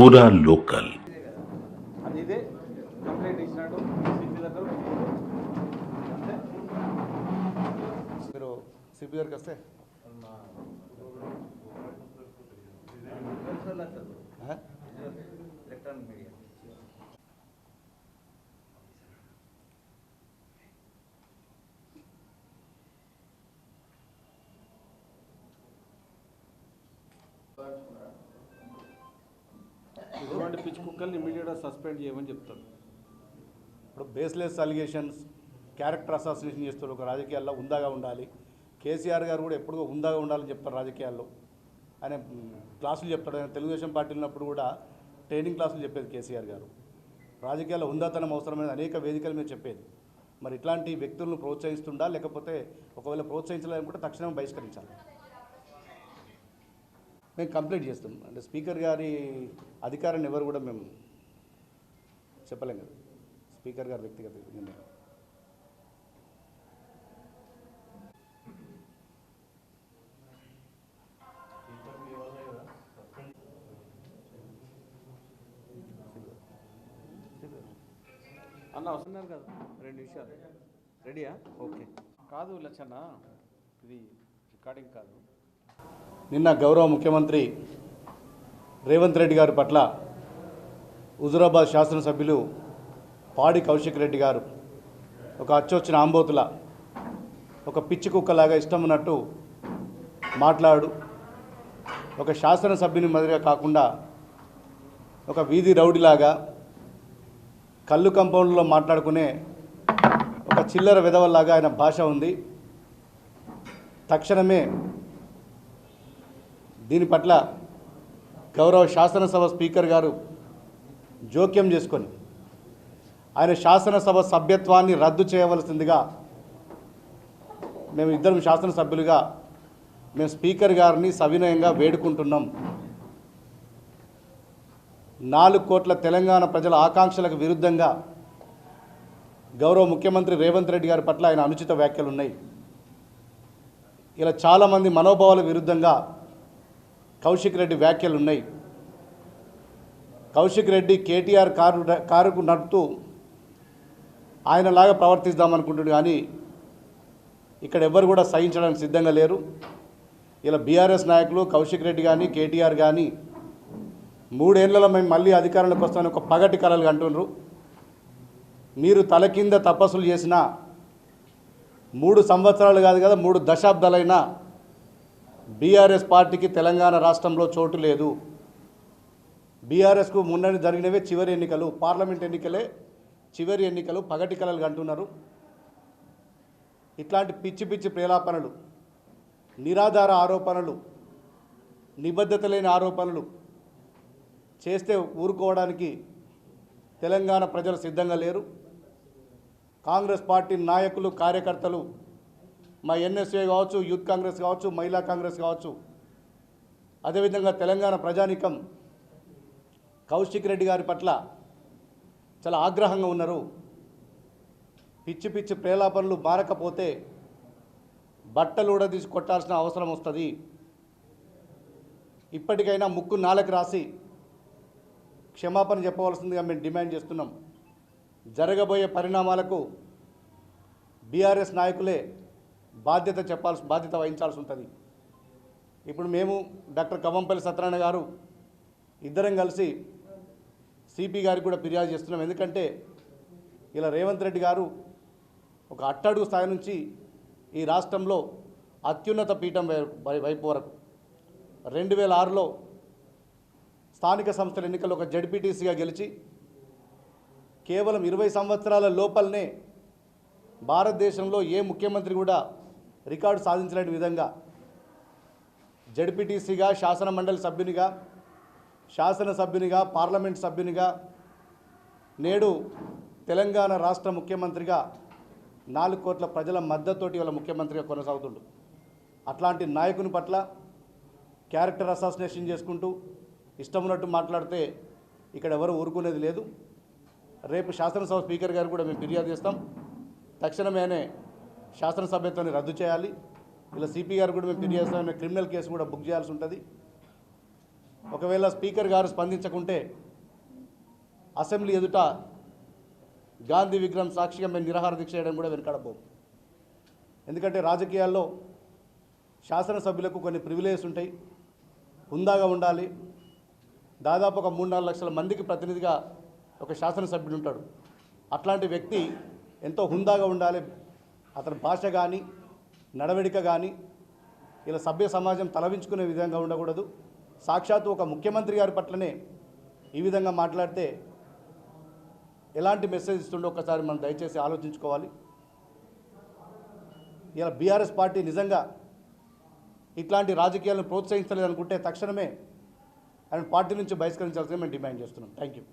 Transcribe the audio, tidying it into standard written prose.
पूरा local. అదిదే complaint ఇచ్చినట్టు CP దగ్గర అంతే. మీరు సిపి దగ్గరికి వస్తే ఎలక్ట్రానిక్ మీడియా ఇటువంటి పిచ్చి కుక్కల్ని ఇమీడియట్గా సస్పెండ్ చేయమని చెప్తారు. ఇప్పుడు బేస్లెస్ అలిగేషన్స్, క్యారెక్టర్ అసాసినేషన్ చేస్తారు. ఒక రాజకీయాల్లో హుందాగా ఉండాలి. కేసీఆర్ గారు కూడా ఎప్పుడూ హుందాగా ఉండాలని చెప్తారు రాజకీయాల్లో. ఆయన క్లాసులు చెప్తాడు. ఆయన తెలుగుదేశం పార్టీ ఉన్నప్పుడు కూడా ట్రైనింగ్ క్లాసులు చెప్పేది కేసీఆర్ గారు. రాజకీయాల్లో హుందాతనం అవసరమైన అనేక వేదికల మీద చెప్పేది. మరి ఇట్లాంటి వ్యక్తులను ప్రోత్సహిస్తుండా, లేకపోతే ఒకవేళ ప్రోత్సహించాలనుకుంటే తక్షణం బహిష్కరించాలి. మేము కంప్లైంట్ చేస్తాం. అంటే స్పీకర్ గారి అధికారాన్ని ఎవరు కూడా మేము చెప్పలేం కదా. స్పీకర్ గారి వ్యక్తిగత నిర్ణయం. అన్న వస్తున్నారు కదా, 2 నిమిషాలు రెడీయా? ఓకే. కాదు లచ్చన్న, ఇది రికార్డింగ్ కాదు. నిన్న గౌరవ ముఖ్యమంత్రి రేవంత్ రెడ్డి గారి పట్ల హుజూరాబాద్ శాసనసభ్యులు పాడి కౌశిక్ రెడ్డి గారు ఒక అచ్చొచ్చిన ఆంబోతుల, ఒక పిచ్చి కుక్కలాగా ఇష్టం ఉన్నట్టు మాట్లాడు, ఒక శాసనసభ్యుని మాదిరిగా కాకుండా ఒక వీధి రౌడీలాగా కళ్ళు కంపౌండ్లో మాట్లాడుకునే ఒక చిల్లర విధవల్లాగా ఆయన భాష ఉంది. తక్షణమే దీని పట్ల గౌరవ శాసనసభ స్పీకర్ గారు జోక్యం చేసుకొని ఆయన శాసనసభ సభ్యత్వాన్ని రద్దు చేయవలసిందిగా మేము ఇద్దరం శాసనసభ్యులుగా మేము స్పీకర్ గారిని సవినయంగా వేడుకుంటున్నాం. 4 కోట్ల తెలంగాణ ప్రజల ఆకాంక్షలకు విరుద్ధంగా గౌరవ ముఖ్యమంత్రి రేవంత్ రెడ్డి గారి పట్ల ఆయన అనుచిత వ్యాఖ్యలు ఉన్నాయి. ఇలా చాలామంది మనోభావాల విరుద్ధంగా కౌశిక్ రెడ్డి వ్యాఖ్యలు ఉన్నాయి. కౌశిక్ రెడ్డి కేటీఆర్ కారుకు నడుపుతూ ఆయనలాగా ప్రవర్తిద్దామనుకుంటున్నాడు. కానీ ఇక్కడ ఎవ్వరు కూడా సహించడానికి సిద్ధంగా లేరు. ఇలా బీఆర్ఎస్ నాయకులు కౌశిక్ రెడ్డి కానీ కేటీఆర్ కానీ 3 ఏళ్లలో మేము మళ్ళీ అధికారంలోకి వస్తామని ఒక పగటి కలలు అంటున్నారు. మీరు తల కింద తపస్సులు చేసిన 3 సంవత్సరాలు కాదు కదా, 3 దశాబ్దాలైనా బీఆర్ఎస్ పార్టీకి తెలంగాణ రాష్ట్రంలో చోటు లేదు. బీఆర్ఎస్కు మొన్న జరిగినవే చివరి ఎన్నికలు, పార్లమెంట్ ఎన్నికలే చివరి ఎన్నికలు. పగటి కలలు అంటున్నారు. ఇట్లాంటి పిచ్చి పిచ్చి ప్రేలాపనలు, నిరాధార ఆరోపణలు, నిబద్ధత లేని ఆరోపణలు చేస్తే ఊరుకోవడానికి తెలంగాణ ప్రజలు సిద్ధంగా లేరు. కాంగ్రెస్ పార్టీ నాయకులు, కార్యకర్తలు, మా ఎన్ఎస్ఏ కావచ్చు, యూత్ కాంగ్రెస్ కావచ్చు, మహిళా కాంగ్రెస్ కావచ్చు, అదేవిధంగా తెలంగాణ ప్రజానీకం కౌశిక్ రెడ్డి గారి పట్ల చాలా ఆగ్రహంగా ఉన్నారు. పిచ్చి పిచ్చి ప్రేలాపనలు మారకపోతే బట్టలు కూడా తీసి కొట్టాల్సిన అవసరం వస్తుంది. ఇప్పటికైనా ముక్కు నాలుక రాసి క్షమాపణ చెప్పవలసిందిగా మేము డిమాండ్ చేస్తున్నాం. జరగబోయే పరిణామాలకు బీఆర్ఎస్ నాయకులే బాధ్యత వహించాల్సి ఉంటుంది. ఇప్పుడు మేము డాక్టర్ కవ్వంపల్లి సత్యనారాయణ గారు ఇద్దరం కలిసి సిపి గారికి కూడా ఫిర్యాదు చేస్తున్నాం. ఎందుకంటే ఇలా రేవంత్ రెడ్డి గారు ఒక అట్టడుగు స్థాయి నుంచి ఈ రాష్ట్రంలో అత్యున్నత పీఠం వైపు వరకు 2006లో స్థానిక సంస్థల ఎన్నికల్లో ఒక జడ్పీటీసీగా గెలిచి కేవలం 20 సంవత్సరాల లోపలనే భారతదేశంలో ఏ ముఖ్యమంత్రి కూడా రికార్డు సాధించలేని విధంగా జడ్పీటీసీగా, శాసన మండలి సభ్యునిగా, శాసనసభ్యునిగా, పార్లమెంట్ సభ్యునిగా, నేడు తెలంగాణ రాష్ట్ర ముఖ్యమంత్రిగా 4 కోట్ల ప్రజల మద్దతుతోటి వాళ్ళ ముఖ్యమంత్రిగా కొనసాగుతుండు. అట్లాంటి నాయకుని పట్ల క్యారెక్టర్ అసాసినేషన్ చేసుకుంటూ ఇష్టం ఉన్నట్టు మాట్లాడితే ఇక్కడ ఎవరు ఊరుకునేది లేదు. రేపు శాసనసభ స్పీకర్ గారు కూడా మేము ఫిర్యాదు చేస్తాం. తక్షణమేనే శాసనసభ్యత్వాన్ని రద్దు చేయాలి. ఇలా సిపి గారు కూడా మేము ఫిర్యాదు చేస్తాం. క్రిమినల్ కేసు కూడా బుక్ చేయాల్సి ఉంటుంది. ఒకవేళ స్పీకర్ గారు స్పందించకుంటే అసెంబ్లీ ఎదుట గాంధీ విగ్రహం సాక్షిగా మేము నిరాహార దీక్ష చేయడం కూడా వెనకాడబోం. ఎందుకంటే రాజకీయాల్లో శాసనసభ్యులకు కొన్ని ప్రివిలేజెస్ ఉంటాయి, హుందాగా ఉండాలి. దాదాపు ఒక 3-4 లక్షల మందికి ప్రతినిధిగా ఒక శాసనసభ్యుడు ఉంటాడు. అట్లాంటి వ్యక్తి ఎంతో హుందాగా ఉండాలి. అతని భాష కానీ నడవడిక కానీ ఇలా సభ్య సమాజం తలవించుకునే విధంగా ఉండకూడదు. సాక్షాత్తు ఒక ముఖ్యమంత్రి గారి పట్లనే ఈ విధంగా మాట్లాడితే ఎలాంటి మెసేజ్ ఇస్తుండో ఒకసారి మనం దయచేసి ఆలోచించుకోవాలి. ఇలా బీఆర్ఎస్ పార్టీ నిజంగా ఇట్లాంటి రాజకీయాలను ప్రోత్సహించలేదనుకుంటే తక్షణమే ఆయన పార్టీ నుంచి బహిష్కరించాల్సిందిగా మేము డిమాండ్ చేస్తున్నాం. Thank you.